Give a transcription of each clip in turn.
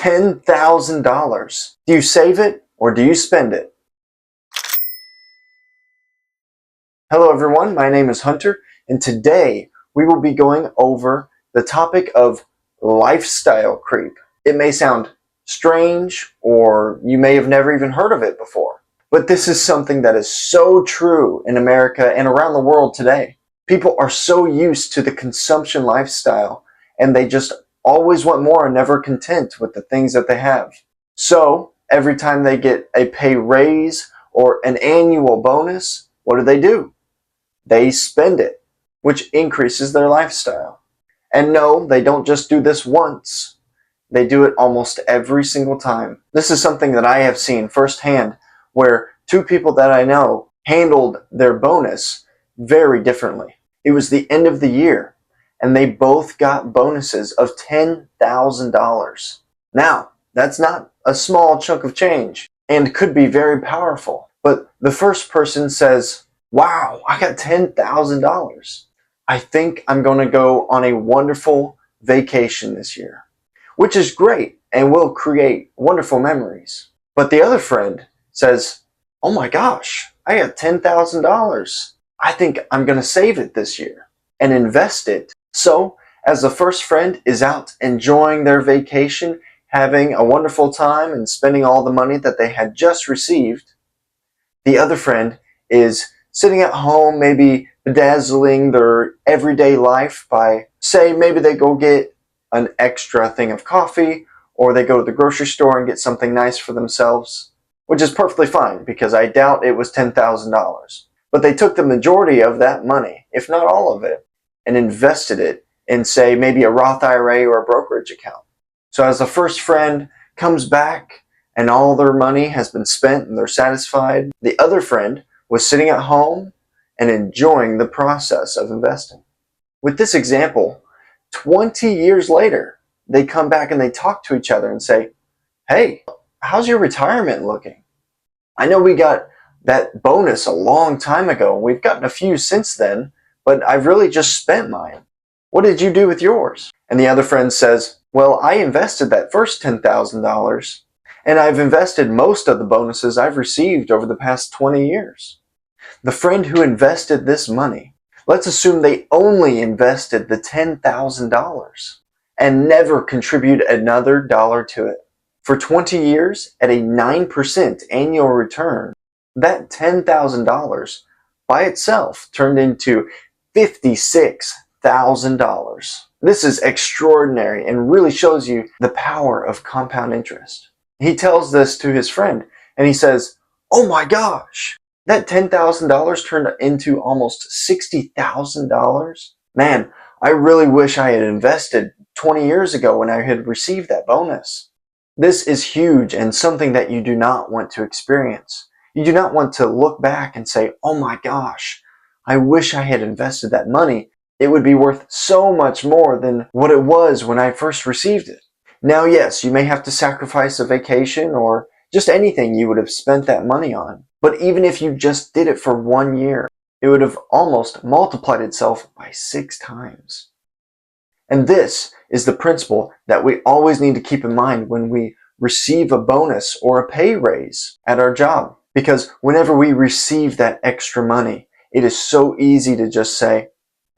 $10,000. Do you save it or do you spend it? Hello everyone, my name is Hunter, and today we will be going over the topic of lifestyle creep. It may sound strange, or you may have never even heard of it before, but this is something that is so true in America and around the world today. People are so used to the consumption lifestyle, and they just always want more and never content with the things that they have. So every time they get a pay raise or an annual bonus, what do? They spend it, which increases their lifestyle. And no, they don't just do this once. They do it almost every single time. This is something that I have seen firsthand, where two people that I know handled their bonus very differently. It was the end of the year, and they both got bonuses of $10,000. Now, that's not a small chunk of change and could be very powerful. But the first person says, wow, I got $10,000. I think I'm going to go on a wonderful vacation this year, which is great and will create wonderful memories. But the other friend says, oh my gosh, I got $10,000. I think I'm going to save it this year and invest it. So, as the first friend is out enjoying their vacation, having a wonderful time and spending all the money that they had just received, the other friend is sitting at home, maybe bedazzling their everyday life by, say, maybe they go get an extra thing of coffee, or they go to the grocery store and get something nice for themselves, which is perfectly fine because I doubt it was $10,000. But they took the majority of that money, if not all of it, and invested it in, say, maybe a Roth IRA or a brokerage account. So as the first friend comes back and all their money has been spent and they're satisfied, the other friend was sitting at home and enjoying the process of investing. With this example, 20 years later, they come back and they talk to each other and say, hey, how's your retirement looking? I know we got that bonus a long time ago. We've gotten a few since then, but I've really just spent mine. What did you do with yours? And the other friend says, well, I invested that first $10,000, and I've invested most of the bonuses I've received over the past 20 years. The friend who invested this money, let's assume they only invested the $10,000 and never contributed another dollar to it. For 20 years, at a 9% annual return, that $10,000 by itself turned into $56,000. This is extraordinary and really shows you the power of compound interest. He tells this to his friend and he says, oh my gosh, that $10,000 turned into almost $60,000. Man, I really wish I had invested 20 years ago when I had received that bonus. This is huge and something that you do not want to experience. You do not want to look back and say, oh my gosh, I wish I had invested that money. It would be worth so much more than what it was when I first received it. Now, yes, you may have to sacrifice a vacation or just anything you would have spent that money on. But even if you just did it for 1 year, it would have almost multiplied itself by 6 times. And this is the principle that we always need to keep in mind when we receive a bonus or a pay raise at our job. Because whenever we receive that extra money, it is so easy to just say,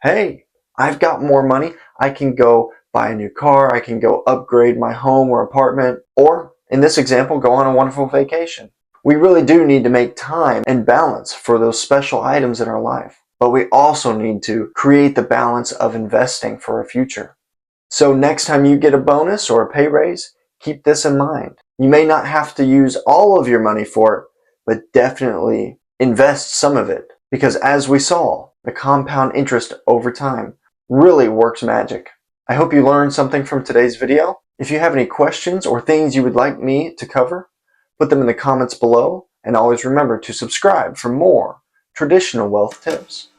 hey, I've got more money. I can go buy a new car. I can go upgrade my home or apartment. Or, in this example, go on a wonderful vacation. We really do need to make time and balance for those special items in our life. But we also need to create the balance of investing for our future. So next time you get a bonus or a pay raise, keep this in mind. You may not have to use all of your money for it, but definitely invest some of it. Because as we saw, the compound interest over time really works magic. I hope you learned something from today's video. If you have any questions or things you would like me to cover, put them in the comments below, and always remember to subscribe for more traditional wealth tips.